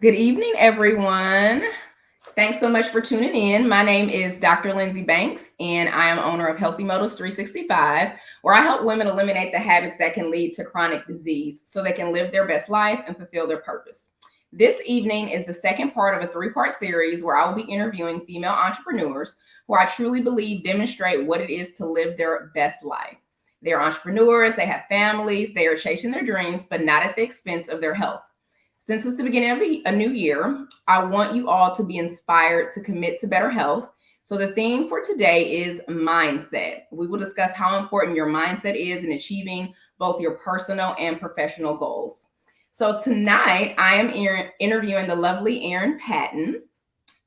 Good evening, everyone. Thanks so much for tuning in. My name is Dr. Lindsay Banks, and I am owner of Healthy Motives 365, where I help women eliminate the habits that can lead to chronic disease so they can live their best life and fulfill their purpose. This evening is the second part of a three-part series where I will be interviewing female entrepreneurs who I truly believe demonstrate what it is to live their best life. They're entrepreneurs, they have families, they are chasing their dreams, but not at the expense of their health. Since it's the beginning of a new year, I want you all to be inspired to commit to better health. So the theme for today is mindset. We will discuss how important your mindset is in achieving both your personal and professional goals. So tonight, I am interviewing the lovely Erin Patten.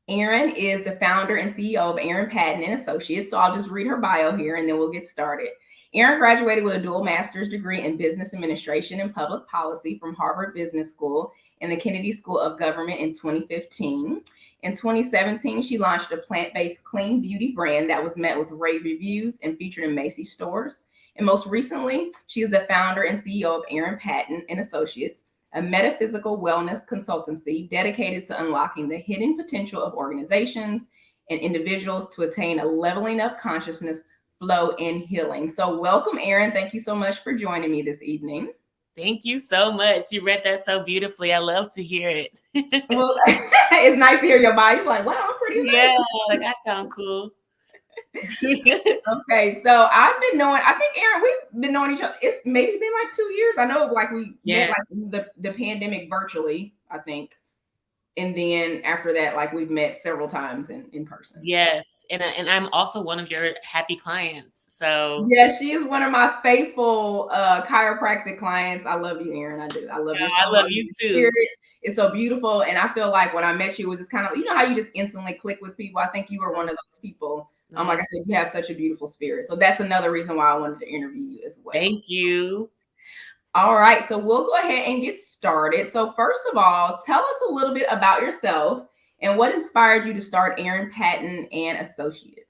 Erin is the founder and CEO of Erin Patten and Associates. So I'll just read her bio here and then we'll get started. Erin graduated with a dual master's degree in business administration and public policy from Harvard Business School and the Kennedy School of Government in 2015. In 2017, she launched a plant-based clean beauty brand that was met with rave reviews and featured in Macy stores. And most recently, she is the founder and CEO of Erin Patten and Associates, a metaphysical wellness consultancy dedicated to unlocking the hidden potential of organizations and individuals to attain a leveling up consciousness, flow, and healing. So welcome, Erin. Thank you so much for joining me this evening. Thank you so much. You read that so beautifully. I love to hear it. Well, it's nice to hear your bio. You're like, wow, I'm pretty amazing. Yeah, like that sounds cool. Okay, so I've been knowing, I think, Erin, we've been knowing each other. It's maybe been like 2 years. I know like we met like the pandemic virtually, I think. And then after that, like we've met several times in person. Yes. And I'm also one of your happy clients. So yeah, she is one of my faithful chiropractic clients. I love you, Erin. I do. I love you. I love you too. Spirit is so beautiful. And I feel like when I met you, it was just kind of, you know how you just instantly click with people. I think you were one of those people. Like I said, you have such a beautiful spirit. So that's another reason why I wanted to interview you as well. Thank you. All right, so we'll go ahead and get started. So first of all, tell us a little bit about yourself and what inspired you to start Erin Patten and Associates.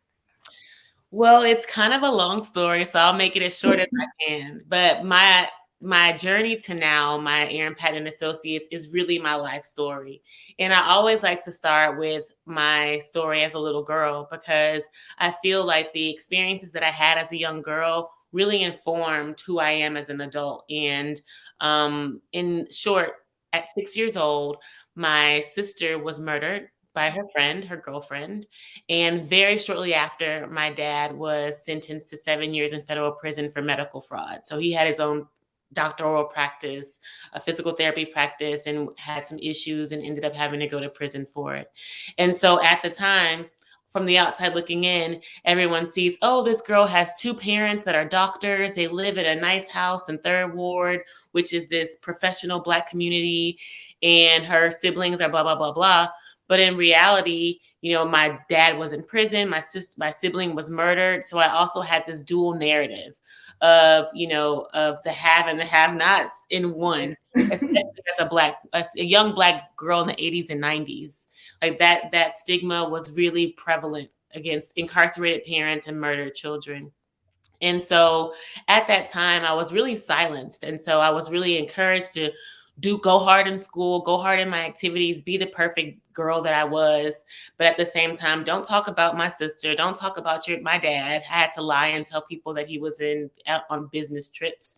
Well, it's kind of a long story, so I'll make it as short as I can. But my journey to now, my Erin Patten Associates, is really my life story. And I always like to start with my story as a little girl because I feel like the experiences that I had as a young girl really informed who I am as an adult. And in short, at 6 years old, my sister was murdered by her friend, her girlfriend. And very shortly after, my dad was sentenced to 7 years in federal prison for medical fraud. So he had his own doctoral practice, a physical therapy practice, and had some issues and ended up having to go to prison for it. And so at the time, from the outside looking in, everyone sees, oh, this girl has two parents that are doctors. They live in a nice house in Third Ward, which is this professional Black community, and her siblings are blah, blah, blah, blah. But in reality, my dad was in prison, my sibling was murdered. So I also had this dual narrative of the have and the have-nots in one, especially as a young Black girl in the 80s and 90s. Like that stigma was really prevalent against incarcerated parents and murdered children. And so at that time, I was really silenced. And so I was really encouraged to go hard in school, go hard in my activities, be the perfect girl that I was. But at the same time, don't talk about my sister. Don't talk about my dad. I had to lie and tell people that he was out on business trips.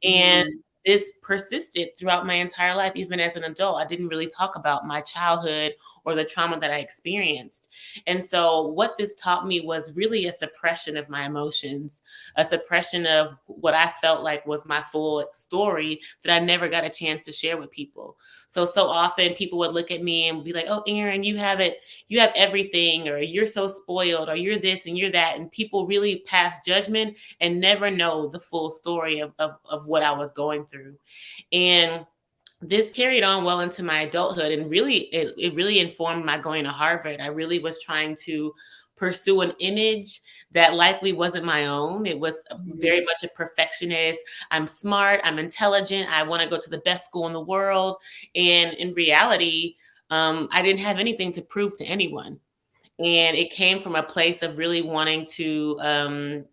And this persisted throughout my entire life. Even as an adult, I didn't really talk about my childhood or the trauma that I experienced. And so what this taught me was really a suppression of my emotions, a suppression of what I felt like was my full story that I never got a chance to share with people. So often people would look at me and be like, oh, Erin, you have everything, or you're so spoiled, or you're this and you're that. And people really pass judgment and never know the full story of what I was going through. And this carried on well into my adulthood, and really, it really informed my going to Harvard. I really was trying to pursue an image that likely wasn't my own. It was very much a perfectionist. I'm smart, I'm intelligent, I want to go to the best school in the world. And in reality, I didn't have anything to prove to anyone. And it came from a place of really wanting to,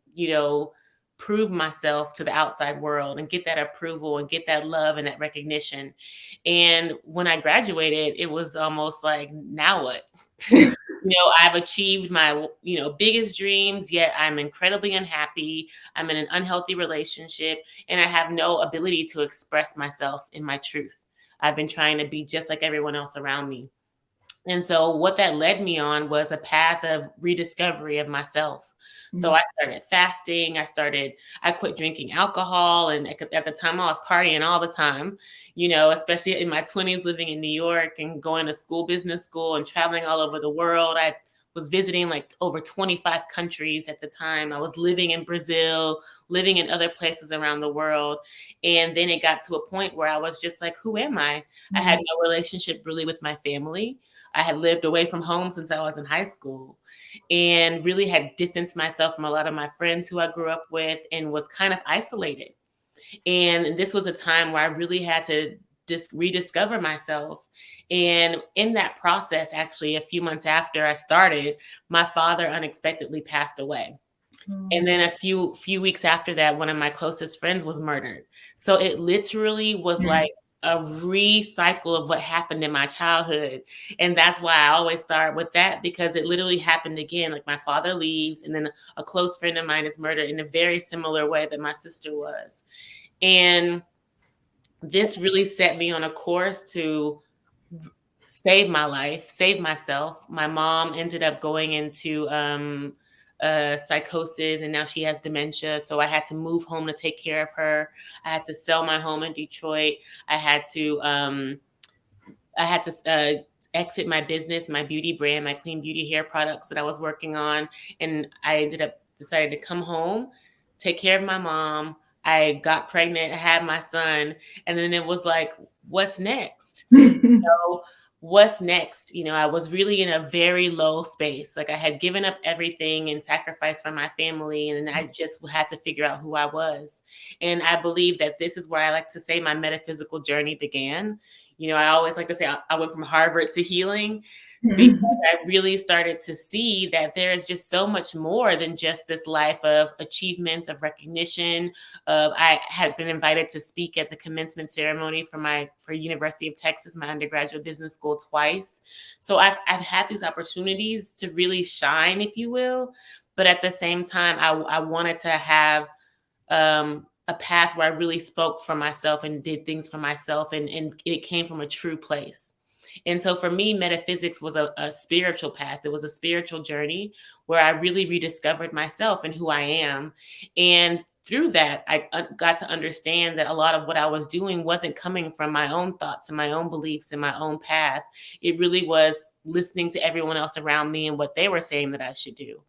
prove myself to the outside world and get that approval and get that love and that recognition. And when I graduated, it was almost like, now what? I've achieved my, biggest dreams, yet I'm incredibly unhappy. I'm in an unhealthy relationship, and I have no ability to express myself in my truth. I've been trying to be just like everyone else around me. And so what that led me on was a path of rediscovery of myself. So I started fasting. I quit drinking alcohol. And at the time I was partying all the time, especially in my 20s, living in New York and going to business school and traveling all over the world. I was visiting like over 25 countries at the time. I was living in Brazil, living in other places around the world. And then it got to a point where I was just like, who am I? I had no relationship really with my family. I had lived away from home since I was in high school and really had distanced myself from a lot of my friends who I grew up with and was kind of isolated. And this was a time where I really had to just rediscover myself. And in that process, actually, a few months after I started, my father unexpectedly passed away. And then a few weeks after that, one of my closest friends was murdered. So it literally was like a recycle of what happened in my childhood. And that's why I always start with that, because it literally happened again. Like, my father leaves, and then a close friend of mine is murdered in a very similar way that my sister was. And this really set me on a course to save my life, save myself. My mom ended up going into psychosis, and now she has dementia. So I had to move home to take care of her. I had to sell my home in Detroit. I had to exit my business, my beauty brand, my clean beauty hair products that I was working on. And I ended up deciding to come home, take care of my mom. I got pregnant, I had my son, and then it was like, what's next? What's next? I was really in a very low space. Like, I had given up everything and sacrificed for my family, and I just had to figure out who I was. And I believe that this is where I like to say my metaphysical journey began. I always like to say I went from Harvard to healing, because I really started to see that there is just so much more than just this life of achievements, of recognition. I had been invited to speak at the commencement ceremony for University of Texas, my undergraduate business school, twice. So I've had these opportunities to really shine, if you will. But at the same time, I wanted to have a path where I really spoke for myself and did things for myself, and it came from a true place. And so for me, metaphysics was a spiritual path. It was a spiritual journey where I really rediscovered myself and who I am. And through that, I got to understand that a lot of what I was doing wasn't coming from my own thoughts and my own beliefs and my own path. It really was listening to everyone else around me and what they were saying that I should do.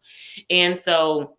And so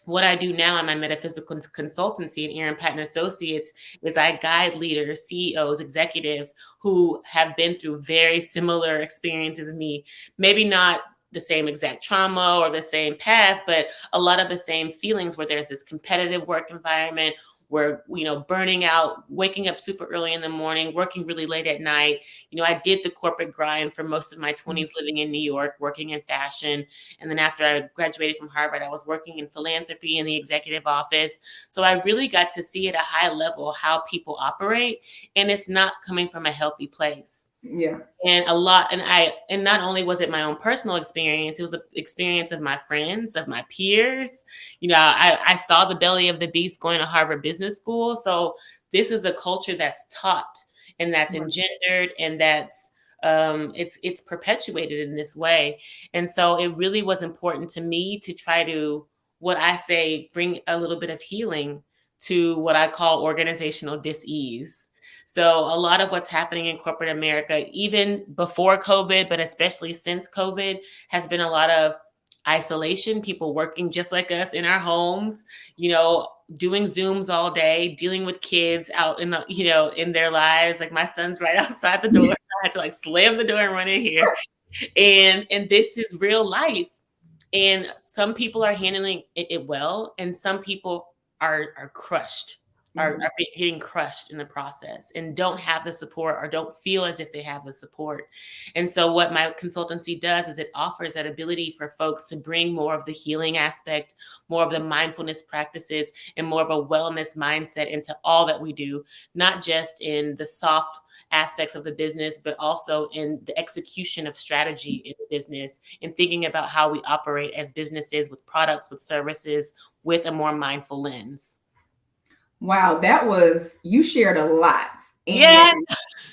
what I do now in my metaphysical consultancy and Erin Patten Associates is I guide leaders, CEOs, executives who have been through very similar experiences as me. Maybe not the same exact trauma or the same path, but a lot of the same feelings, where there's this competitive work environment, where, burning out, waking up super early in the morning, working really late at night. I did the corporate grind for most of my 20s, living in New York, working in fashion. And then after I graduated from Harvard, I was working in philanthropy in the executive office. So I really got to see at a high level how people operate, and it's not coming from a healthy place. Yeah. And not only was it my own personal experience, it was the experience of my friends, of my peers. I saw the belly of the beast going to Harvard Business School. So this is a culture that's taught and that's engendered, and that's it's perpetuated in this way. And so it really was important to me to try to, what I say, bring a little bit of healing to what I call organizational dis-ease. So a lot of what's happening in corporate America, even before COVID, but especially since COVID, has been a lot of isolation, people working just like us in our homes, doing Zooms all day, dealing with kids out in in their lives. Like, my son's right outside the door. I had to slam the door and run in here. And this is real life. And some people are handling it well, and some people are crushed. getting crushed in the process and don't have the support or don't feel as if they have the support. And so what my consultancy does is it offers that ability for folks to bring more of the healing aspect, more of the mindfulness practices, and more of a wellness mindset into all that we do, not just in the soft aspects of the business, but also in the execution of strategy in the business and thinking about how we operate as businesses with products, with services, with a more mindful lens. Wow, you shared a lot. And yeah.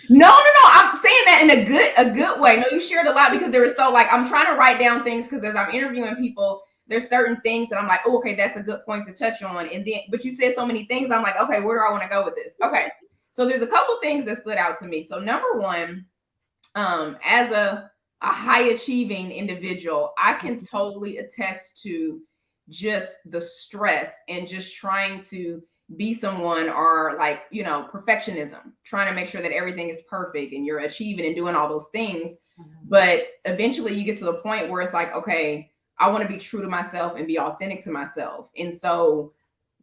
No. I'm saying that in a good way. No, you shared a lot because there was I'm trying to write down things because as I'm interviewing people, there's certain things that I'm like, oh, okay, that's a good point to touch on. And then, but you said so many things. I'm like, okay, where do I want to go with this? Okay. So there's a couple things that stood out to me. So number one, as a high achieving individual, I can totally attest to just the stress and just trying to be someone or perfectionism, trying to make sure that everything is perfect and you're achieving and doing all those things. But eventually you get to the point where it's like, okay, I want to be true to myself and be authentic to myself. And so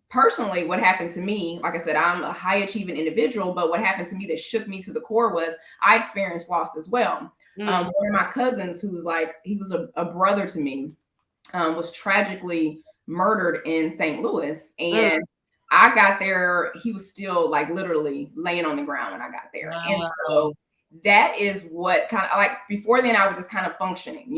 personally, what happened to me, like I said, I'm a high achieving individual, but what happened to me that shook me to the core was I experienced loss as well. One of my cousins, who was he was a brother to me, was tragically murdered in St. Louis. And I got there, he was still literally laying on the ground when I got there. Wow. And so that is what kind of before then I was just kind of functioning,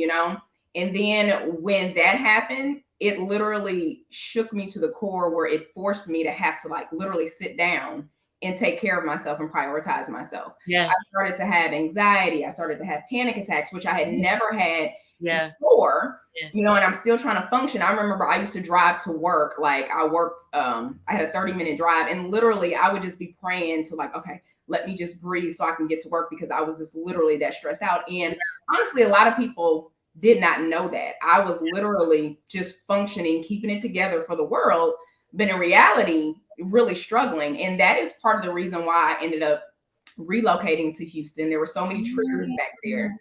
and then when that happened, it literally shook me to the core where it forced me to have to literally sit down and take care of myself and prioritize myself. Yes. I started to have anxiety. I started to have panic attacks, which I had never had before, and I'm still trying to function. I remember I used to drive to work. I worked, I had a 30-minute drive, and literally I would just be praying to okay, let me just breathe so I can get to work, because I was just literally that stressed out. And honestly, a lot of people did not know that. I was literally just functioning, keeping it together for the world, but in reality, really struggling. And that is part of the reason why I ended up relocating to Houston. There were so many triggers back there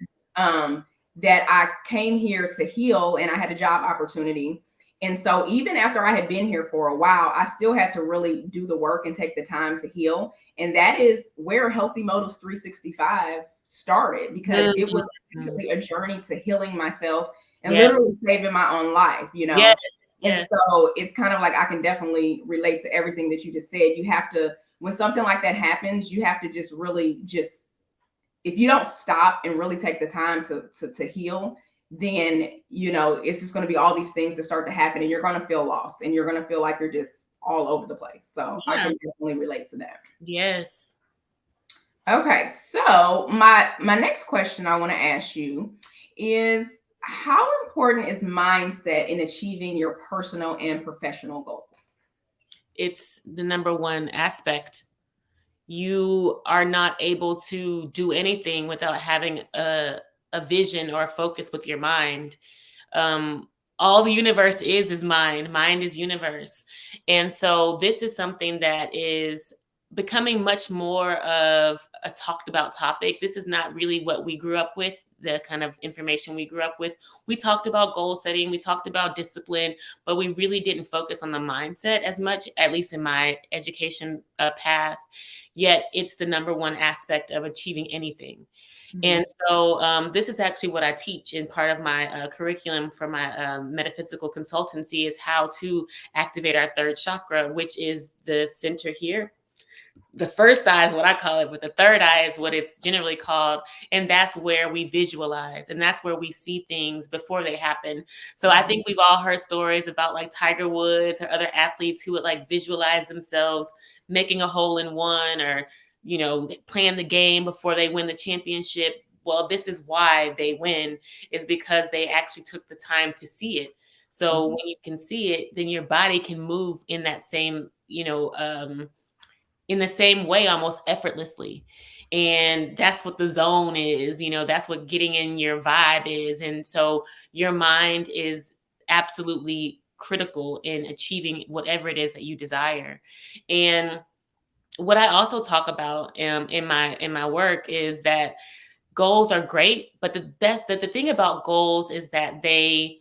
that I came here to heal, and I had a job opportunity. And so even after I had been here for a while, I still had to really do the work and take the time to heal. And that is where Healthy Motives 365 started, because it was actually a journey to healing myself and literally saving my own life, Yes. And so it's kind of I can definitely relate to everything that you just said. You have to, when something like that happens, you have to just really if you don't stop and really take the time to heal, then, it's just going to be all these things that start to happen, and you're going to feel lost, and you're going to feel like you're just all over the place. So I can definitely relate to that. Yes. Okay. So my next question I want to ask you is, how important is mindset in achieving your personal and professional goals? It's the number one aspect. You are not able to do anything without having a vision or a focus with your mind. All the universe is mind. Mind is universe. And so this is something that is becoming much more of a talked about topic. This is not really what we grew up with, the kind of information we grew up with. We talked about goal setting, we talked about discipline, but we really didn't focus on the mindset as much, at least in my education path. Yet it's the number one aspect of achieving anything. And so this is actually what I teach in part of my curriculum for my metaphysical consultancy, is how to activate our third chakra, which is the center here. The first eye is what I call it, but the third eye is what it's generally called. And that's where we visualize, and that's where we see things before they happen. So I think we've all heard stories about Tiger Woods or other athletes who would visualize themselves making a hole in one, or, playing the game before they win the championship. Well, this is why they win, is because they actually took the time to see it. So when you can see it, then your body can move in that same, in the same way, almost effortlessly. And that's what the zone is, that's what getting in your vibe is. And so your mind is absolutely critical in achieving whatever it is that you desire. And what I also talk about in my work is that goals are great, but the thing about goals is that they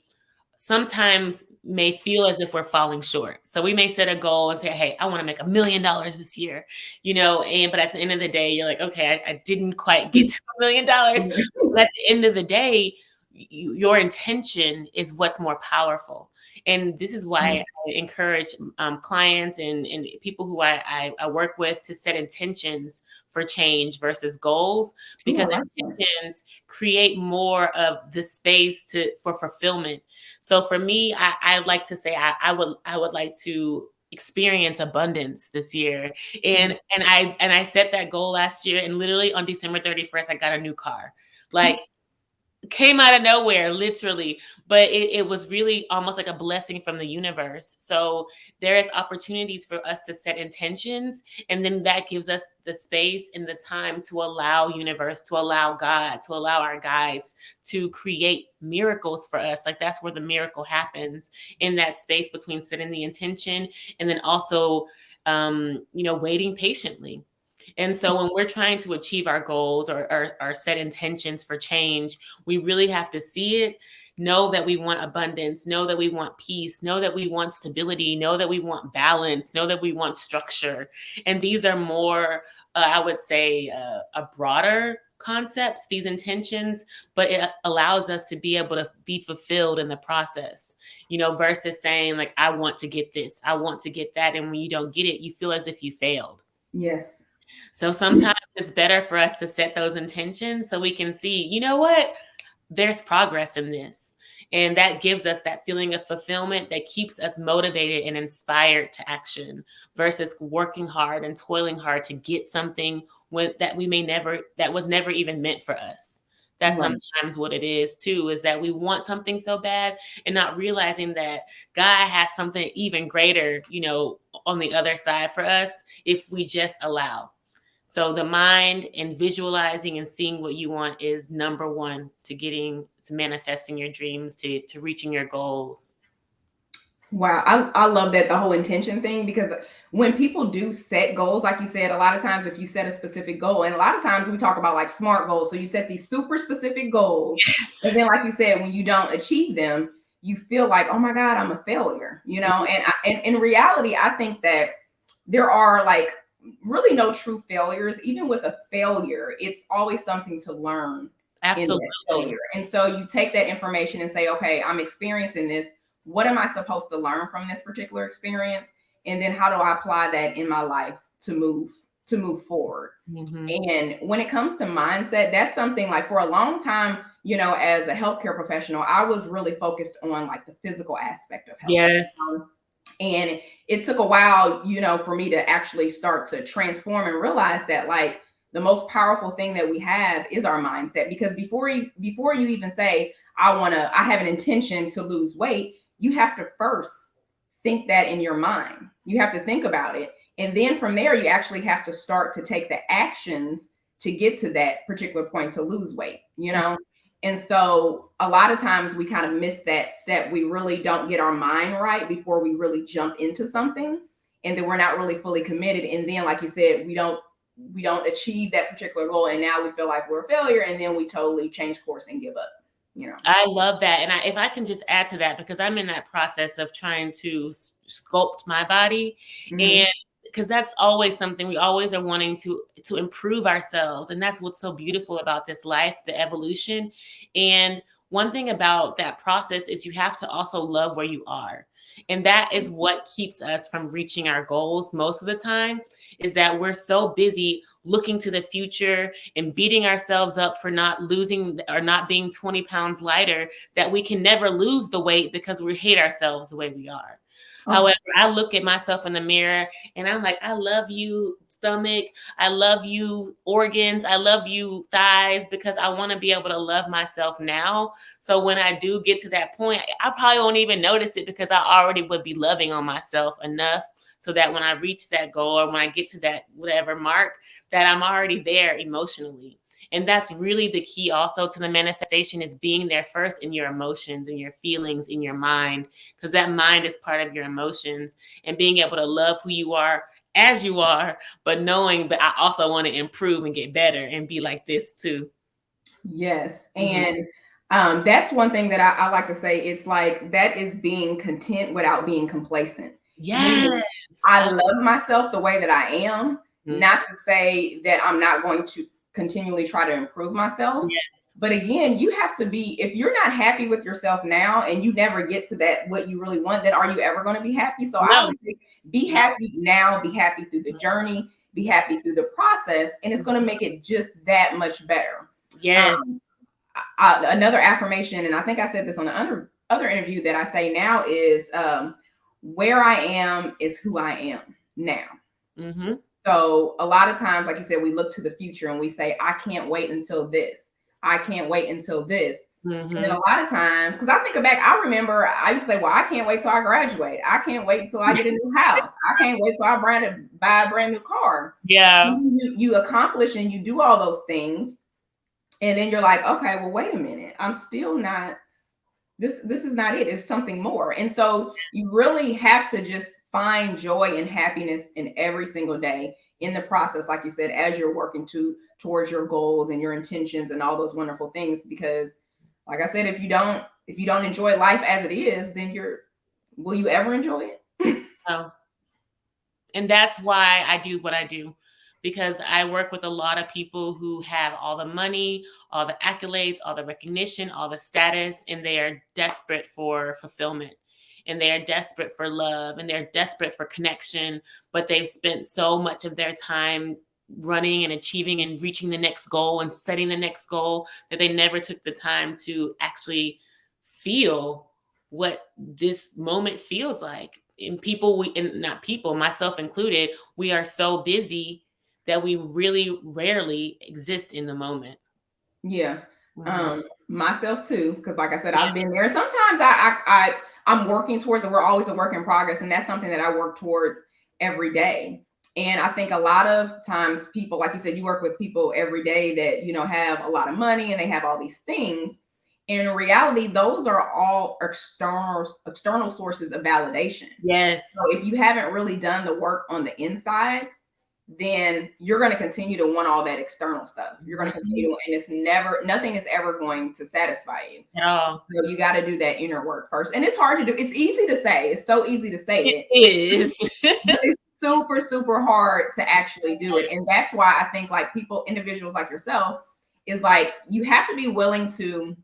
sometimes may feel as if we're falling short. So we may set a goal and say, hey, I want to make $1 million this year, but at the end of the day, you're like, okay, I didn't quite get to $1 million. But at the end of the day, your intention is what's more powerful. And this is why I encourage clients and people who I work with to set intentions for change versus goals, because intentions create more of the space for fulfillment. So for me, I like to say I would like to experience abundance this year. And I set that goal last year, and literally on December 31st, I got a new car. Like, came out of nowhere, literally, but it was really almost like a blessing from the universe. So there is opportunities for us to set intentions, and then that gives us the space and the time to allow universe, to allow God, to allow our guides to create miracles for us. Like, that's where the miracle happens, in that space between setting the intention and then also waiting patiently. And so when we're trying to achieve our goals or set intentions for change, we really have to see it, know that we want abundance, know that we want peace, know that we want stability, know that we want balance, know that we want structure. And these are more, I would say, a broader concepts, these intentions, but it allows us to be able to be fulfilled in the process, versus saying, like, I want to get this, I want to get that. And when you don't get it, you feel as if you failed. Yes. So sometimes it's better for us to set those intentions so we can see, you know what, there's progress in this. And that gives us that feeling of fulfillment that keeps us motivated and inspired to action, versus working hard and toiling hard to get something that was never even meant for us. That's sometimes what it is too, is that we want something so bad and not realizing that God has something even greater, on the other side for us if we just allow. So the mind and visualizing and seeing what you want is number one to manifesting your dreams, to reaching your goals. Wow. I love that, the whole intention thing, because when people do set goals, like you said, a lot of times if you set a specific goal, and a lot of times we talk about like SMART goals. So you set these super specific goals. Yes. And then, like you said, when you don't achieve them, you feel like, oh my God, I'm a failure, and in reality, I think that there are like really no true failures. Even with a failure, it's always something to learn. Absolutely. In that failure. And so you take that information and say, okay, I'm experiencing this. What am I supposed to learn from this particular experience? And then how do I apply that in my life to move forward? Mm-hmm. And when it comes to mindset, that's something like, for a long time, as a healthcare professional, I was really focused on like the physical aspect of health. Yes. And it took a while, for me to actually start to transform and realize that, like, the most powerful thing that we have is our mindset. Because before you even say, I have an intention to lose weight, you have to first think that in your mind. You have to think about it. And then from there, you actually have to start to take the actions to get to that particular point to lose weight, And so a lot of times we kind of miss that step. We really don't get our mind right before we really jump into something. And then we're not really fully committed. And then, like you said, we don't achieve that particular goal. And now we feel like we're a failure. And then we totally change course and give up. I love that. And if I can just add to that, because I'm in that process of trying to sculpt my body. Mm-hmm. And because that's always something we always are wanting to improve ourselves. And that's what's so beautiful about this life, the evolution. And one thing about that process is you have to also love where you are. And that is what keeps us from reaching our goals most of the time, is that we're so busy looking to the future and beating ourselves up for not losing or not being 20 pounds lighter, that we can never lose the weight because we hate ourselves the way we are. Oh. However, I look at myself in the mirror and I'm like, I love you, stomach. I love you, organs. I love you, thighs, because I want to be able to love myself now. So when I do get to that point, I probably won't even notice it, because I already would be loving on myself enough so that when I reach that goal, or when I get to that whatever mark, that I'm already there emotionally. And that's really the key also to the manifestation, is being there first in your emotions and your feelings in your mind, because that mind is part of your emotions, and being able to love who you are as you are, but knowing that I also want to improve and get better and be like this too. Yes. And That's one thing that I like to say. It's like that is being content without being complacent. Yes. I love myself the way that I am, Mhm. not to say that I'm not going to continually try to improve myself. Yes. But again, you have to be, if you're not happy with yourself now and you never get to that, what you really want, then are you ever going to be happy? So I No. would say be happy now, be happy through the journey, be happy through the process, and it's going to make it just that much better. Yes. Another affirmation, and I think I said this on the other interview that I say now is where I am is who I am now. Mm-hmm. So a lot of times, like you said, we look to the future and we say, I can't wait until this. I can't wait until this. Mm-hmm. And then a lot of times, because I think back, I remember I used to say, well, I can't wait till I graduate. I can't wait until I get a new house. I can't wait till I buy a brand new car. Yeah. You accomplish and you do all those things. And then you're like, okay, well, wait a minute. I'm still not, this is not it. It's something more. And so you really have to just find joy and happiness in every single day in the process, like you said, as you're working towards your goals and your intentions and all those wonderful things. Because like I said, if you don't enjoy life as it is, then will you ever enjoy it? No. And that's why I do what I do, because I work with a lot of people who have all the money, all the accolades, all the recognition, all the status, and they are desperate for fulfillment. And they are desperate for love, and they're desperate for connection, but they've spent so much of their time running and achieving and reaching the next goal and setting the next goal that they never took the time to actually feel what this moment feels like. And not people, myself included, we are so busy that we really rarely exist in the moment. Yeah. Myself too, because like I said, I've been there. Sometimes I'm working towards it. We're always a work in progress. And that's something that I work towards every day. And I think a lot of times people, like you said, you work with people every day that, have a lot of money and they have all these things. In reality, those are all external sources of validation. Yes. So if you haven't really done the work on the inside, then you're going to continue to want all that external stuff. You're going to continue, and nothing is ever going to satisfy you at all. So you got to do that inner work first. And it's hard to do. It's easy to say. It's so easy to say it. It is. But it's super, super hard to actually do it. And that's why I think like individuals like yourself, is like, you have to be willing to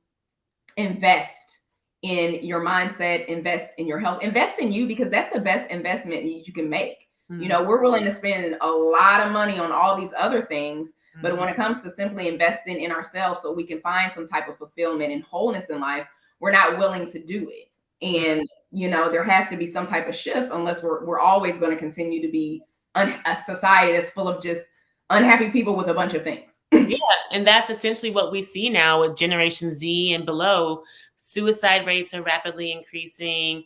invest in your mindset, invest in your health, invest in you, because that's the best investment you can make. We're willing to spend a lot of money on all these other things, but when it comes to simply investing in ourselves so we can find some type of fulfillment and wholeness in life, we're not willing to do it. And, there has to be some type of shift, unless we're always going to continue to be a society that's full of just unhappy people with a bunch of things. Yeah, and that's essentially what we see now with Generation Z and below. Suicide rates are rapidly increasing.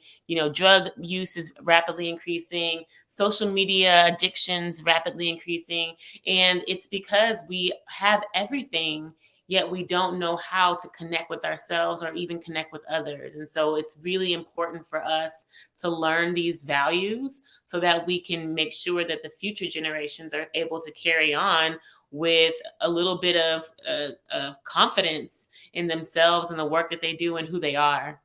Drug use is rapidly increasing. Social media addictions rapidly increasing. And it's because we have everything, yet we don't know how to connect with ourselves or even connect with others. And so it's really important for us to learn these values so that we can make sure that the future generations are able to carry on with a little bit of confidence in themselves and the work that they do and who they are.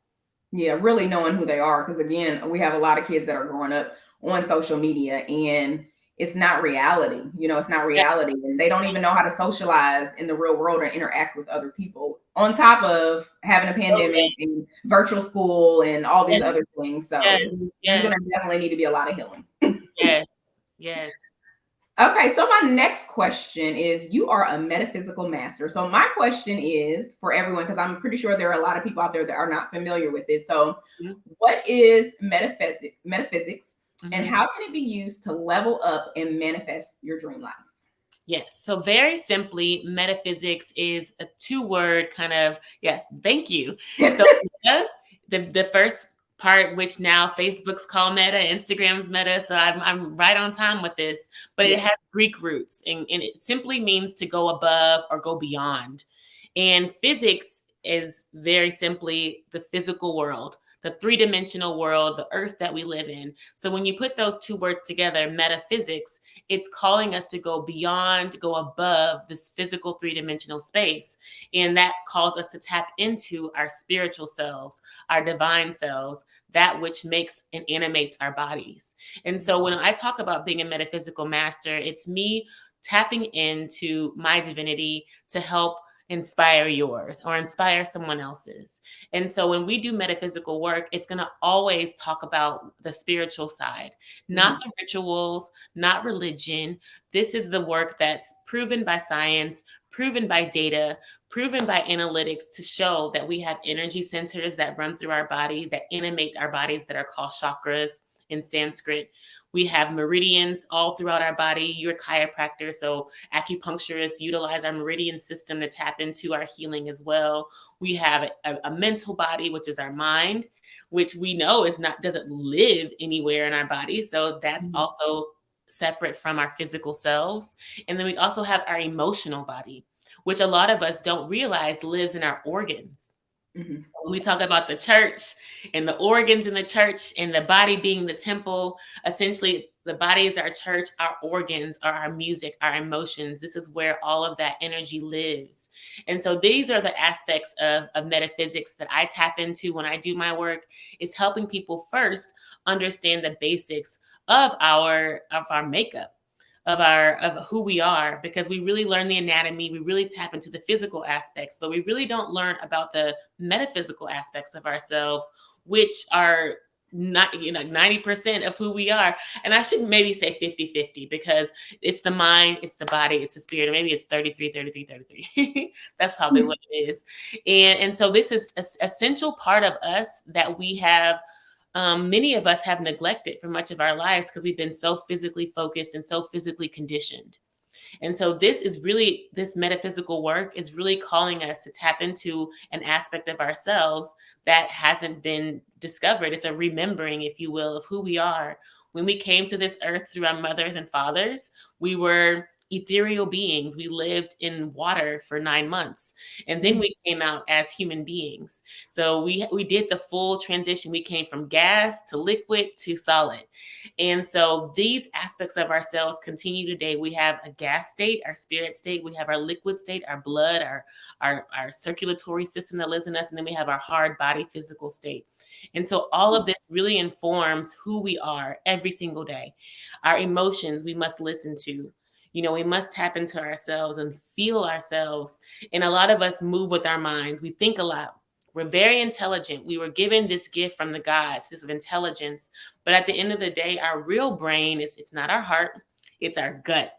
Yeah, really knowing who they are. Because again, we have a lot of kids that are growing up on social media and it's not reality. It's not reality. Yes. And they don't even know how to socialize in the real world or interact with other people, on top of having a pandemic and virtual school and all these other things. So there's going to definitely need to be a lot of healing. Yes. Okay, so my next question is, you are a metaphysical master. So my question is for everyone, because I'm pretty sure there are a lot of people out there that are not familiar with it. So what is metaphysics, and how can it be used to level up and manifest your dream life? Yes. So very simply, metaphysics is a 2-word kind of, thank you. So the first part, which now Facebook's call meta, Instagram's meta. So I'm right on time with this, but it has Greek roots and it simply means to go above or go beyond. And physics is very simply the physical world, the three-dimensional world, the earth that we live in. So when you put those two words together, metaphysics, it's calling us to go beyond, go above this physical three-dimensional space. And that calls us to tap into our spiritual selves, our divine selves, that which makes and animates our bodies. And so when I talk about being a metaphysical master, it's me tapping into my divinity to help inspire yours or inspire someone else's. And so when we do metaphysical work, it's going to always talk about the spiritual side, not the rituals, not religion. This is the work that's proven by science, proven by data, proven by analytics to show that we have energy centers that run through our body, that animate our bodies, that are called chakras in Sanskrit. We have meridians all throughout our body. You're a chiropractor, so acupuncturists utilize our meridian system to tap into our healing as well. We have a mental body, which is our mind, which we know doesn't live anywhere in our body. So that's also separate from our physical selves. And then we also have our emotional body, which a lot of us don't realize lives in our organs. When we talk about the church and the organs in the church and the body being the temple, essentially the body is our church, our organs are our music, our emotions. This is where all of that energy lives. And so these are the aspects of metaphysics that I tap into when I do my work, is helping people first understand the basics of our makeup, of who we are, because we really learn the anatomy, we really tap into the physical aspects, but we really don't learn about the metaphysical aspects of ourselves, which are not 90% of who we are. And I should maybe say 50-50, because it's the mind, it's the body, it's the spirit, or maybe it's 33. That's probably what it is. And so this is an essential part of us that we have, many of us have neglected for much of our lives because we've been so physically focused and so physically conditioned. And so this metaphysical work is really calling us to tap into an aspect of ourselves that hasn't been discovered. It's a remembering, if you will, of who we are. When we came to this earth through our mothers and fathers, we were ethereal beings. We lived in water for 9 months, and then we came out as human beings. So we did the full transition. We came from gas to liquid to solid. And so these aspects of ourselves continue today. We have a gas state, our spirit state. We have our liquid state, our blood, our circulatory system that lives in us. And then we have our hard body physical state. And so all of this really informs who we are every single day. Our emotions, we must listen to. We must tap into ourselves and feel ourselves. And a lot of us move with our minds. We think a lot. We're very intelligent. We were given this gift from the gods, this of intelligence. But at the end of the day, our real brain it's not our heart, it's our gut.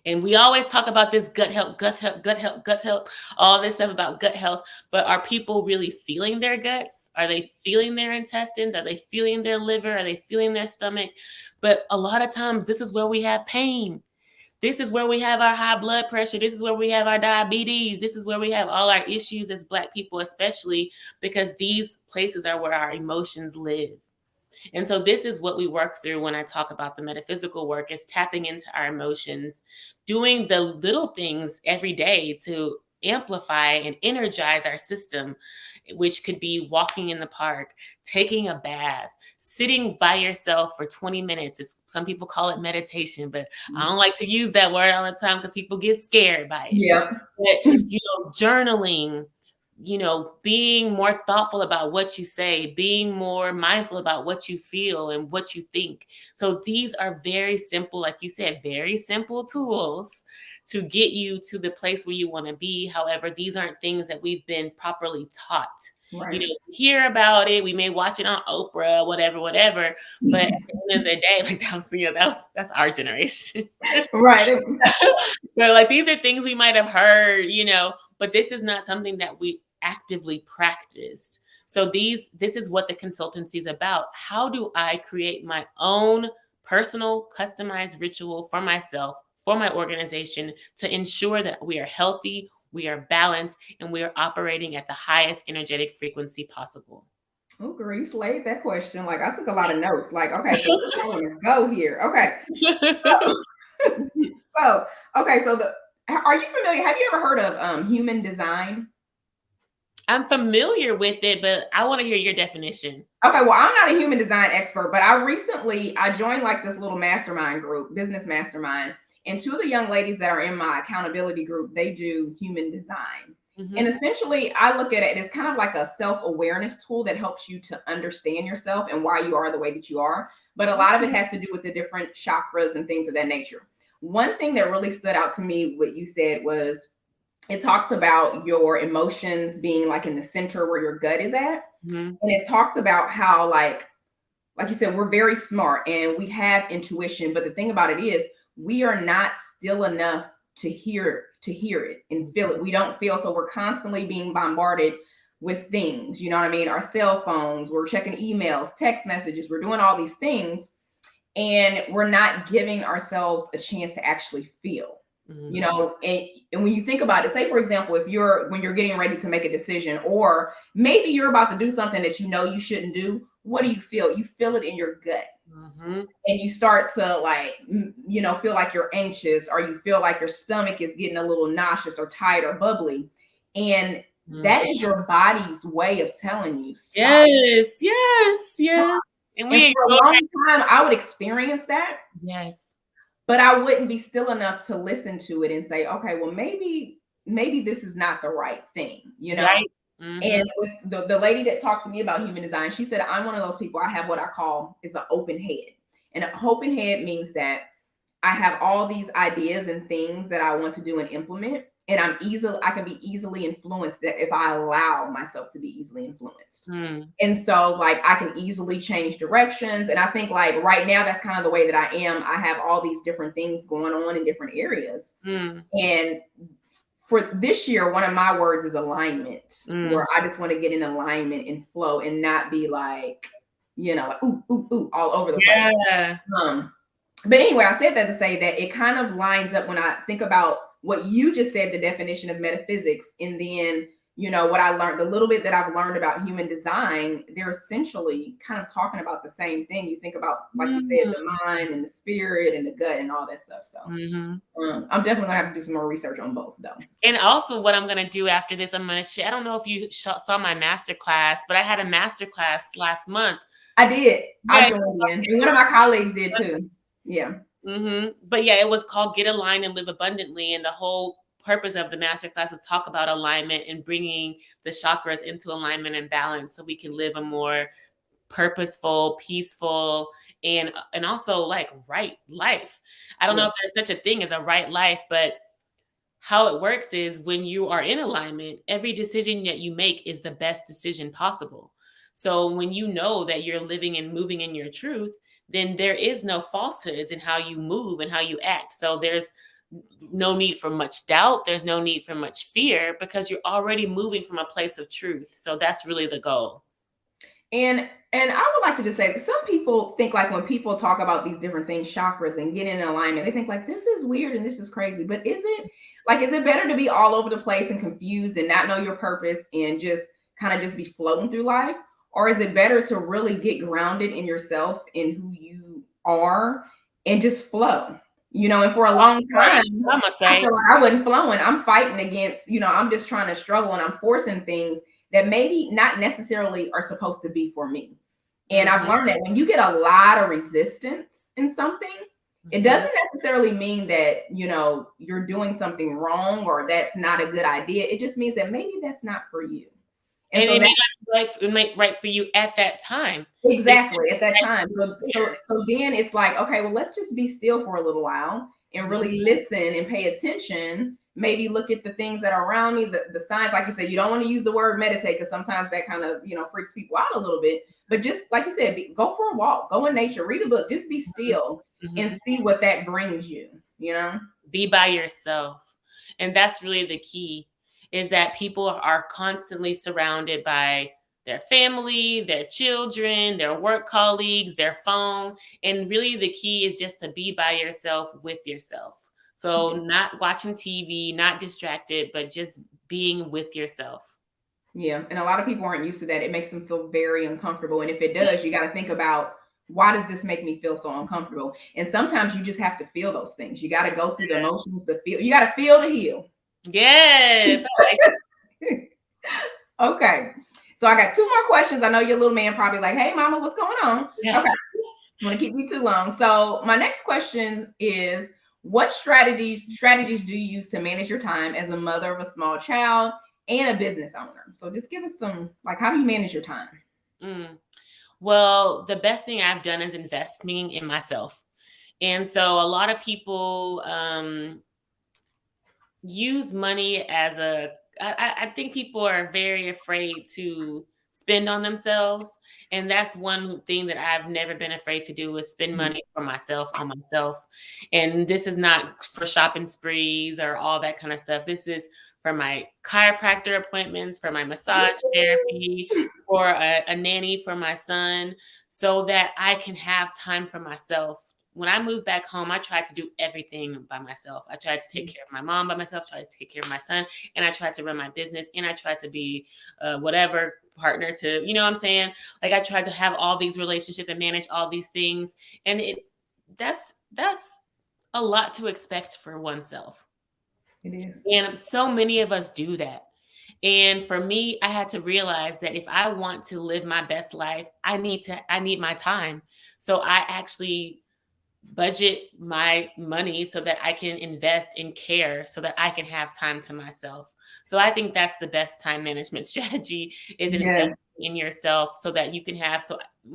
And we always talk about this gut health, all this stuff about gut health. But are people really feeling their guts? Are they feeling their intestines? Are they feeling their liver? Are they feeling their stomach? But a lot of times, this is where we have pain. This is where we have our high blood pressure. This is where we have our diabetes. This is where we have all our issues as Black people, especially because these places are where our emotions live. And so this is what we work through when I talk about the metaphysical work, is tapping into our emotions, doing the little things every day to amplify and energize our system, which could be walking in the park, taking a bath, sitting by yourself for 20 minutes. Some people call it meditation, but I don't like to use that word all the time because people get scared by it. Yeah. But, journaling, being more thoughtful about what you say, being more mindful about what you feel and what you think. So these are very simple, like you said, very simple tools to get you to the place where you want to be. However, these aren't things that we've been properly taught. Right. We hear about it. We may watch it on Oprah, whatever. But at the end of the day, that's our generation. Right. But these are things we might have heard, but this is not something that we actively practiced. So this is what the consultancy is about. How do I create my own personal customized ritual for myself, for my organization, to ensure that we are healthy, we are balanced, and we are operating at the highest energetic frequency possible? Oh, girl, you slayed that question. I took a lot of notes. Okay, so I want to go here. Okay. So are you familiar? Have you ever heard of human design? I'm familiar with it, but I want to hear your definition. Okay, well, I'm not a human design expert, but I joined like this little mastermind group, business mastermind, and two of the young ladies that are in my accountability group, they do human design. And essentially, I look at it as kind of like a self-awareness tool that helps you to understand yourself and why you are the way that you are. But a lot of it has to do with the different chakras and things of that nature. One thing that really stood out to me, what you said, was it talks about your emotions being like in the center where your gut is at. And it talks about how, like you said, we're very smart and we have intuition. But the thing about it is we are not still enough to hear it and feel it. We don't feel, so we're constantly being bombarded with things, you know what I mean? Our cell phones, we're checking emails, text messages, we're doing all these things, and we're not giving ourselves a chance to actually feel. You know, and when you think about it, say for example, when you're getting ready to make a decision, or maybe you're about to do something that you know you shouldn't do, what do you feel? You feel it in your gut. And you start to like, you know, feel like you're anxious, or you feel like your stomach is getting a little nauseous or tight or bubbly. And that is your body's way of telling you stop. Yes. And for a long time, I would experience that. Yes. But I wouldn't be still enough to listen to it and say, okay, well, maybe this is not the right thing, you know? Right. And with the lady that talked to me about human design, she said, I'm one of those people, I have what I call is an open head. And an open head means that I have all these ideas and things that I want to do and implement. And I can be easily influenced if I allow myself to be easily influenced. And so like I can easily change directions. And I think like right now, that's kind of the way that I am. I have all these different things going on in different areas. And for this year, one of my words is alignment, where I just want to get in alignment and flow and not be like, you know, like, ooh, all over the place. But anyway, I said that to say that it kind of lines up when I think about what you just said, the definition of metaphysics, and then, you know, what I learned, the little bit that I've learned about human design, they're essentially kind of talking about the same thing. You think about, like you said, the mind and the spirit and the gut and all that stuff. So I'm definitely gonna have to do some more research on both though. And also what I'm going to do after this, I'm going to share, I don't know if you saw my master class, but I had a master class last month. I did. I joined in. And one of my colleagues did too. Yeah. But yeah, it was called Get Aligned and Live Abundantly. And the whole purpose of the masterclass is talk about alignment and bringing the chakras into alignment and balance so we can live a more purposeful, peaceful, and also like right life. I don't know if there's such a thing as a right life, but how it works is when you are in alignment, every decision that you make is the best decision possible. So when you know that you're living and moving in your truth, then there is no falsehoods in how you move and how you act. So there's no need for much doubt. There's no need for much fear because you're already moving from a place of truth. So that's really the goal. And I would like to just say that some people think like when people talk about these different things, chakras and getting in alignment, they think like this is weird and this is crazy. But is it better to be all over the place and confused and not know your purpose and just kind of just be floating through life? Or is it better to really get grounded in yourself and who you are and just flow? You know, and for a long time, I feel like I wasn't flowing. I'm fighting against, you know, I'm just trying to struggle and I'm forcing things that maybe not necessarily are supposed to be for me. And I've learned that when you get a lot of resistance in something, it doesn't necessarily mean that, you know, you're doing something wrong or that's not a good idea. It just means that maybe that's not for you. And so it may not be right for you at that time. Exactly, at that time. So then it's like, okay, well, let's just be still for a little while and really listen and pay attention. Maybe look at the things that are around me, the signs. Like you said, you don't want to use the word meditate because sometimes that kind of, you know, freaks people out a little bit. But just like you said, go for a walk, go in nature, read a book, just be still and see what that brings you, you know? Be by yourself. And that's really the key, is that people are constantly surrounded by their family, their children, their work colleagues, their phone. And really the key is just to be by yourself with yourself. So not watching TV, not distracted, but just being with yourself. Yeah. And a lot of people aren't used to that. It makes them feel very uncomfortable. And if it does, you got to think about, why does this make me feel so uncomfortable? And sometimes you just have to feel those things. You got to go through the emotions to feel. You got to feel to heal. Yes. Okay. So I got two more questions. I know your little man probably like, hey, mama, what's going on? Yeah. Okay. I want to keep you too long. So my next question is, what strategies do you use to manage your time as a mother of a small child and a business owner? So just give us some, like, how do you manage your time? Well, the best thing I've done is investing in myself. And so a lot of people use money as I think people are very afraid to spend on themselves. And that's one thing that I've never been afraid to do, is spend money for myself, on myself. And this is not for shopping sprees or all that kind of stuff. This is for my chiropractor appointments, for my massage therapy, for a nanny for my son, so that I can have time for myself. When I moved back home, I tried to do everything by myself. I tried to take care of my mom by myself, tried to take care of my son, and I tried to run my business, and I tried to be whatever partner to, you know what I'm saying? Like, I tried to have all these relationships and manage all these things. And that's a lot to expect for oneself. It is. And so many of us do that. And for me, I had to realize that if I want to live my best life, I need my time. So I actually budget my money so that I can invest in care, so that I can have time to myself. So I think that's the best time management strategy, is investing in yourself so that you can have,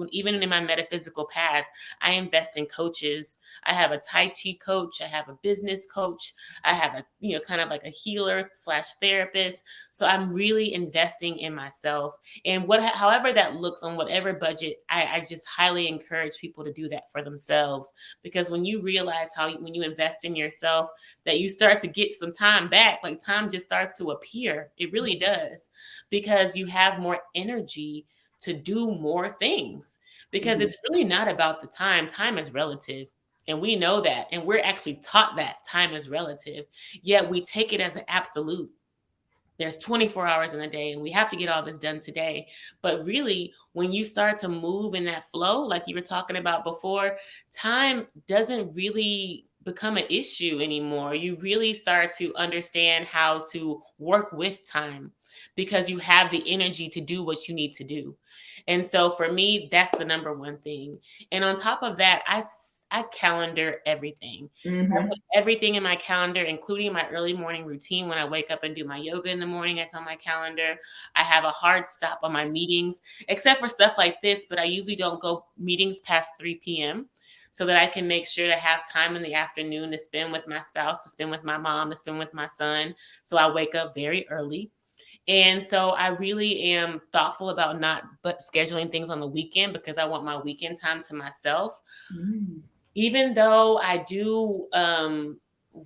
even in my metaphysical path, I invest in coaches. I have a Tai Chi coach. I have a business coach. I have a, kind of like a healer / therapist. So I'm really investing in myself, and however that looks on whatever budget, I just highly encourage people to do that for themselves. Because when you realize when you invest in yourself, that you start to get some time back, like time just starts to appear. It really does, because you have more energy to do more things, because it's really not about the time. Time is relative. And we know that. And we're actually taught that time is relative, yet we take it as an absolute. There's 24 hours in a day and we have to get all this done today. But really, when you start to move in that flow, like you were talking about before, time doesn't really become an issue anymore. You really start to understand how to work with time, because you have the energy to do what you need to do. And so for me, that's the number one thing. And on top of that, I calendar everything. I put everything in my calendar, including my early morning routine. When I wake up and do my yoga in the morning, it's on my calendar. I have a hard stop on my meetings, except for stuff like this, but I usually don't go meetings past 3 p.m. so that I can make sure to have time in the afternoon to spend with my spouse, to spend with my mom, to spend with my son. So I wake up very early. And so I really am thoughtful about not but scheduling things on the weekend, because I want my weekend time to myself. Even though I do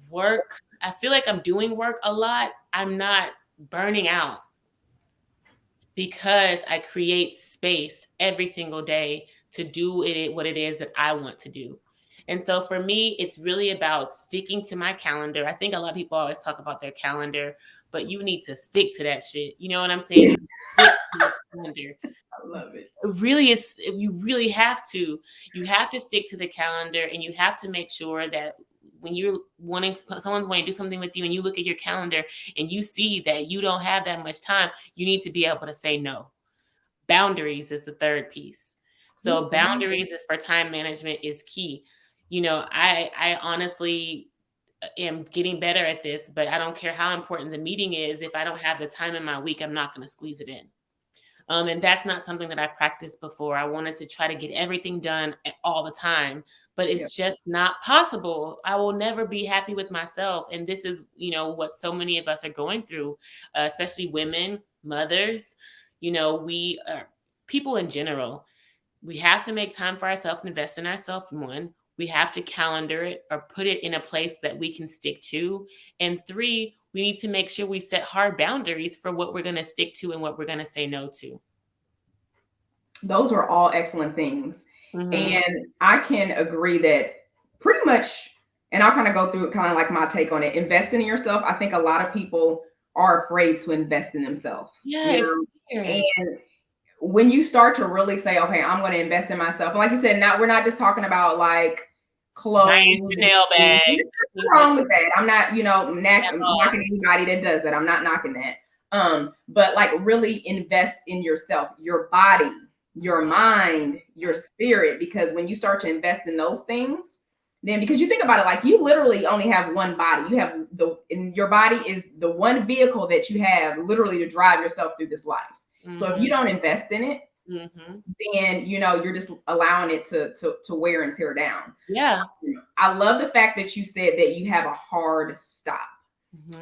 work, I feel like I'm doing work a lot, I'm not burning out, because I create space every single day to do what it is that I want to do. And so for me, it's really about sticking to my calendar. I think a lot of people always talk about their calendar, but you need to stick to that shit. You know what I'm saying? Stick to your calendar. I love it. It really is. You really have to. You have to stick to the calendar, and you have to make sure that when someone's wanting to do something with you, and you look at your calendar and you see that you don't have that much time, you need to be able to say no. Boundaries is the third piece. So boundaries is for time management is key. I honestly am getting better at this, but I don't care how important the meeting is. If I don't have the time in my week, I'm not going to squeeze it in. And that's not something that I practiced before. I wanted to try to get everything done all the time, but it's just not possible. I will never be happy with myself. And this is, what so many of us are going through, especially women, mothers, we are people in general. We have to make time for ourselves, invest in ourselves. One, we have to calendar it or put it in a place that we can stick to. And 3, we need to make sure we set hard boundaries for what we're going to stick to and what we're going to say no to. Those are all excellent things. And I can agree that pretty much, and I'll kind of go through it, kind of like my take on it. Investing in yourself. I think a lot of people are afraid to invest in themselves. Yeah. It's weird. And when you start to really say, okay, I'm going to invest in myself. And like you said, we're not just talking about like clothes. Nice nail bags. What's wrong with that? I'm not, knocking anybody that does that. I'm not knocking that. But like really invest in yourself, your body, your mind, your spirit, because when you start to invest in those things, then because you think about it, like you literally only have one body. You have and your body is the one vehicle that you have literally to drive yourself through this life. Mm-hmm. So if you don't invest in it, then you're just allowing it to wear and tear down. Yeah. I love the fact that you said that you have a hard stop.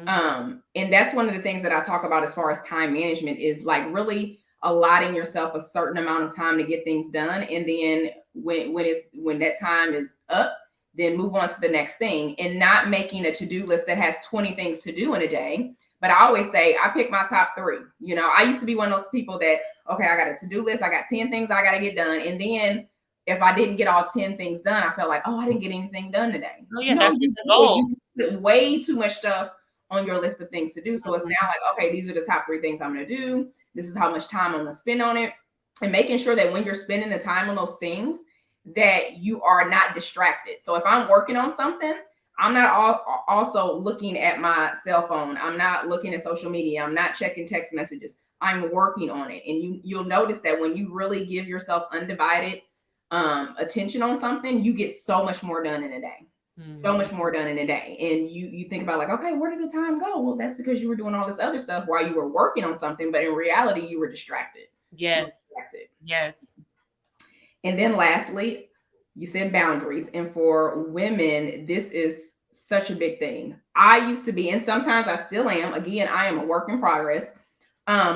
And that's one of the things that I talk about as far as time management is like really allotting yourself a certain amount of time to get things done. And then when that time is up, then move on to the next thing, and not making a to-do list that has 20 things to do in a day. But I always say I pick my top 3. I used to be one of those people that, okay, I got a to-do list. I got 10 things I got to get done. And then if I didn't get all 10 things done, I felt like, oh, I didn't get anything done today. Oh yeah, that's the goal. You put way too much stuff on your list of things to do. So it's now like, okay, these are the top 3 things I'm going to do. This is how much time I'm going to spend on it. And making sure that when you're spending the time on those things, that you are not distracted. So if I'm working on something, I'm not also looking at my cell phone. I'm not looking at social media. I'm not checking text messages. I'm working on it. And you'll notice that when you really give yourself undivided attention on something, you get so much more done in a day. So much more done in a day. And you think about like, okay, where did the time go? Well, that's because you were doing all this other stuff while you were working on something, but in reality, you were distracted. Yes. Yes. And then lastly, you said boundaries. And for women, this is such a big thing. I used to be, and sometimes I still am. Again, I am a work in progress.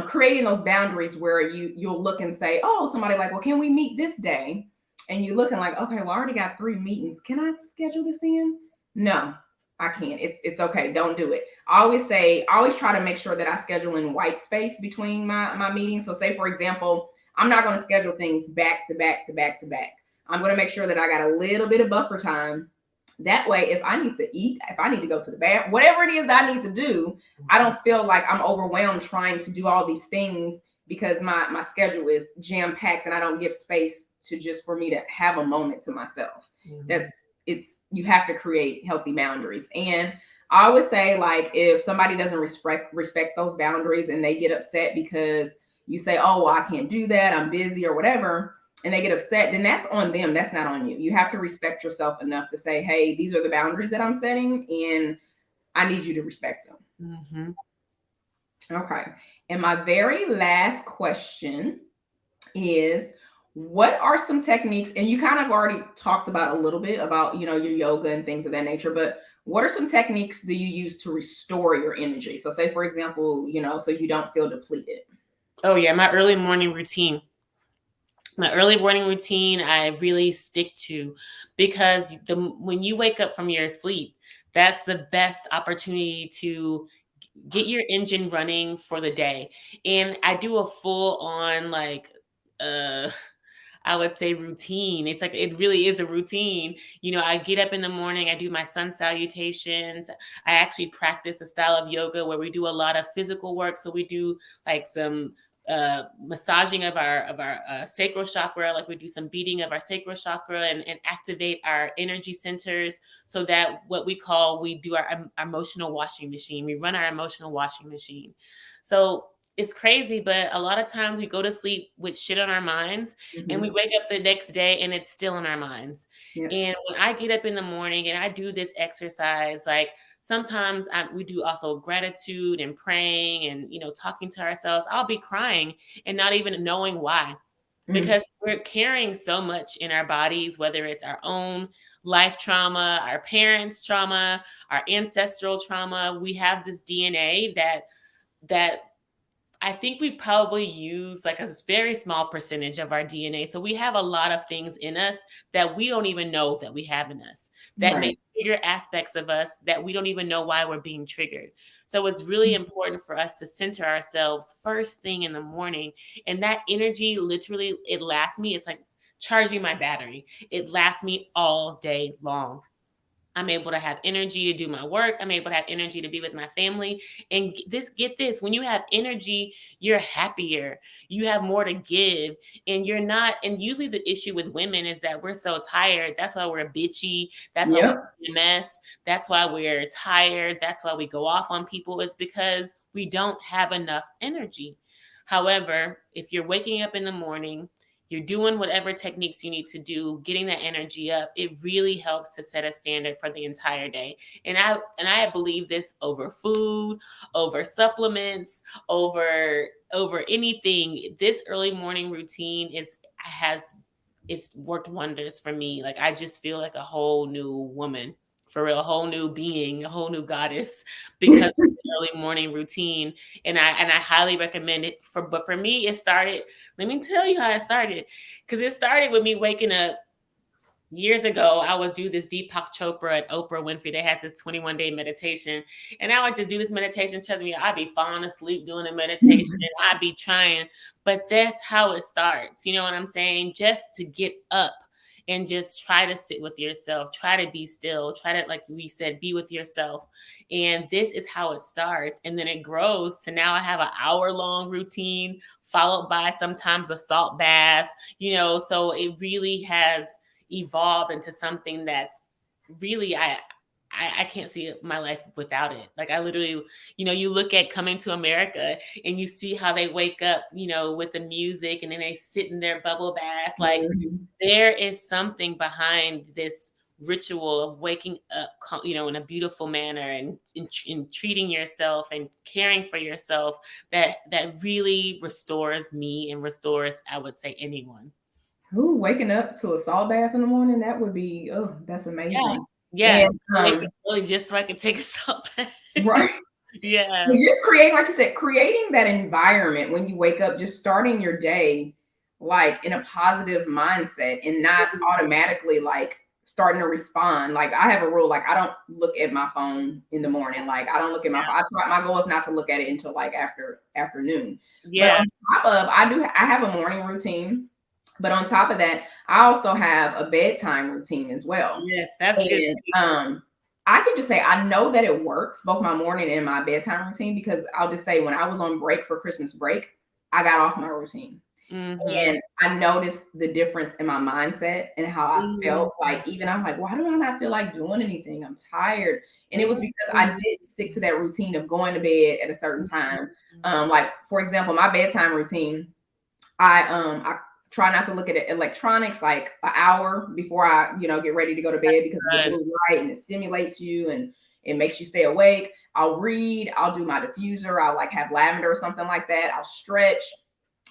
Creating those boundaries where you'll look and say, oh, somebody like, well, can we meet this day? And you're looking like, okay, well, I already got 3 meetings. Can I schedule this in? No, I can't. It's okay. Don't do it. I always try to make sure that I schedule in white space between my meetings. So say, for example, I'm not going to schedule things back to back to back to back. I'm going to make sure that I got a little bit of buffer time. That way, if I need to eat, if I need to go to the bathroom, whatever it is that I need to do, I don't feel like I'm overwhelmed trying to do all these things because my schedule is jam-packed and I don't give space to just for me to have a moment to myself. You have to create healthy boundaries. And I always say, like, if somebody doesn't respect those boundaries and they get upset because you say, oh, well, I can't do that, I'm busy or whatever, and they get upset, then that's on them. That's not on you. You have to respect yourself enough to say, hey, these are the boundaries that I'm setting and I need you to respect them. Okay. And my very last question is, what are some techniques, and you kind of already talked about a little bit about, your yoga and things of that nature, but what are some techniques do you use to restore your energy? So say, for example, so you don't feel depleted. Oh yeah, my early morning routine. I really stick to, because when you wake up from your sleep, that's the best opportunity to get your engine running for the day. And I do a full on I would say routine. It's like, it really is a routine. I get up in the morning, I do my sun salutations. I actually practice a style of yoga where we do a lot of physical work. So we do like some massaging of our sacral chakra, like we do some beating of our sacral chakra and activate our energy centers, so that we do our emotional washing machine. We run our emotional washing machine. So it's crazy, but a lot of times we go to sleep with shit on our minds, and we wake up the next day and it's still in our minds. And when I get up in the morning and I do this exercise, like sometimes we do also gratitude and praying and, talking to ourselves. I'll be crying and not even knowing why, because we're carrying so much in our bodies, whether it's our own life trauma, our parents' trauma, our ancestral trauma. We have this DNA that I think we probably use like a very small percentage of our DNA. So we have a lot of things in us that we don't even know that we have in us, that may trigger aspects of us that we don't even know why we're being triggered. So it's really important for us to center ourselves first thing in the morning. And that energy, literally, it lasts me. It's like charging my battery. It lasts me all day long. I'm able to have energy to do my work. I'm able to have energy to be with my family. And get this, when you have energy, you're happier. You have more to give. And you're not, and usually the issue with women is that we're so tired. That's why we're bitchy. That's why Yep. we're a mess. That's why we're tired. That's why we go off on people, is because we don't have enough energy. However, if you're waking up in the morning, you're doing whatever techniques you need to do, getting that energy up, it really helps to set a standard for the entire day. And I believe this over food, over supplements, over anything. This early morning routine it's worked wonders for me. Like, I just feel like a whole new woman, for real, a whole new being, a whole new goddess, because of this early morning routine. And I highly recommend it. But for me, it started, let me tell you how it started. Because it started with me waking up years ago. I would do this Deepak Chopra and Oprah Winfrey. They had this 21-day meditation. And I would just do this meditation. Trust me, I'd be falling asleep doing the meditation. I'd be trying. But that's how it starts. You know what I'm saying? Just to get up and just try to sit with yourself, try to be still, try to, like we said, be with yourself. And this is how it starts. And then it grows to now I have an hour-long routine followed by sometimes a salt bath, so it really has evolved into something that's really, I can't see my life without it. Like, I literally, you look at Coming to America and you see how they wake up, with the music, and then they sit in their bubble bath. Like, there is something behind this ritual of waking up, in a beautiful manner, and in treating yourself and caring for yourself that really restores me and restores, I would say, anyone. Ooh, waking up to a salt bath in the morning, that would be, that's amazing. Yes. And, really, just so I could take a salt bath. right. Yeah. Just creating, like you said, creating that environment when you wake up, just starting your day like in a positive mindset and not automatically like starting to respond. Like, I have a rule, like I don't look at my phone in the morning. Like, I don't look at my phone. My goal is not to look at it until like afternoon. Yeah. But on top of, I have a morning routine. But on top of that, I also have a bedtime routine as well. Yes, that's good. I can just say I know that it works, both my morning and my bedtime routine, because I'll just say when I was on break for Christmas break, I got off my routine. And I noticed the difference in my mindset and how I felt. Like, even I'm like, why do I not feel like doing anything? I'm tired. And it was because I did stick to that routine of going to bed at a certain time. Like, for example, my bedtime routine, I try not to look at electronics like an hour before I, get ready to go to bed, because it's blue light and it stimulates you and it makes you stay awake. I'll read, I'll do my diffuser, I'll like have lavender or something like that. I'll stretch.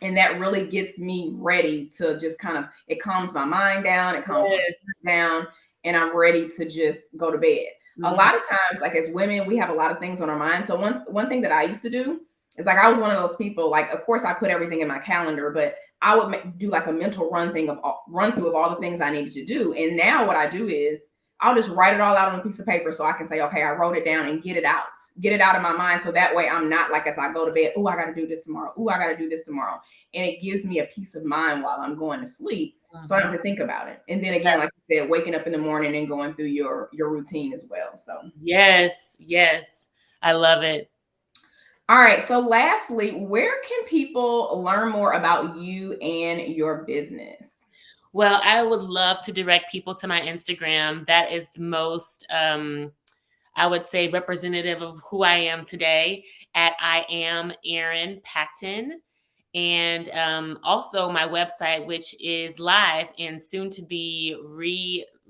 And that really gets me ready to just kind of, it calms my mind down, it calms my system down, and I'm ready to just go to bed. A lot of times, like as women, we have a lot of things on our mind. So one thing that I used to do is, like, I was one of those people, like, of course I put everything in my calendar, but I would do like a mental run through of all the things I needed to do. And now what I do is I'll just write it all out on a piece of paper, so I can say, okay, I wrote it down, and get it out of my mind. So that way I'm not like, as I go to bed, oh, I got to do this tomorrow. Oh, I got to do this tomorrow. And it gives me a peace of mind while I'm going to sleep. So I don't have to think about it. And then again, like you said, waking up in the morning and going through your routine as well. So yes, I love it. All right. So lastly, where can people learn more about you and your business? Well, I would love to direct people to my Instagram. That is the most, I would say, representative of who I am today, at I am Erin Patten. And also my website, which is live and soon to be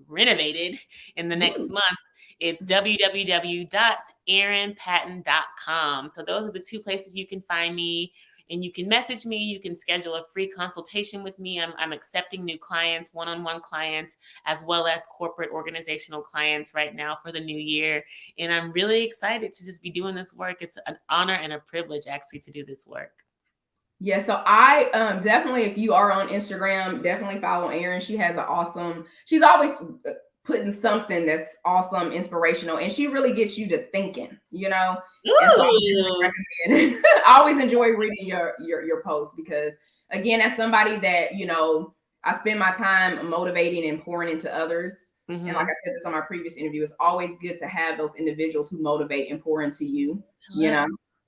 renovated in the next month. It's www.erinpatten.com. So those are the two places you can find me. And you can message me. You can schedule a free consultation with me. I'm accepting new clients, one-on-one clients, as well as corporate organizational clients right now for the new year. And I'm really excited to just be doing this work. It's an honor and a privilege, actually, to do this work. Yeah, so I definitely, if you are on Instagram, definitely follow Erin. She has she's always putting something that's awesome, inspirational, and she really gets you to thinking, And so I always enjoy reading your posts, because again, as somebody that, I spend my time motivating and pouring into others. Mm-hmm. And like I said this on my previous interview, it's always good to have those individuals who motivate and pour into you, you know,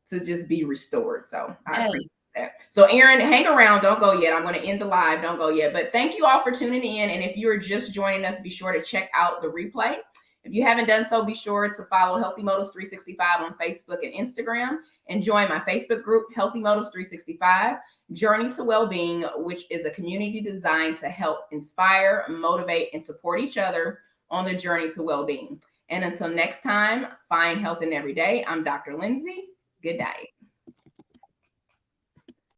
to just be restored. So I appreciate that. So Erin, hang around. Don't go yet. I'm going to end the live. Don't go yet. But thank you all for tuning in. And if you're just joining us, be sure to check out the replay. If you haven't done so, be sure to follow Healthy Motives 365 on Facebook and Instagram, and join my Facebook group, Healthy Motives 365, Journey to Wellbeing, which is a community designed to help inspire, motivate, and support each other on the journey to well-being. And until next time, find health in every day. I'm Dr. Lindsay. Good day.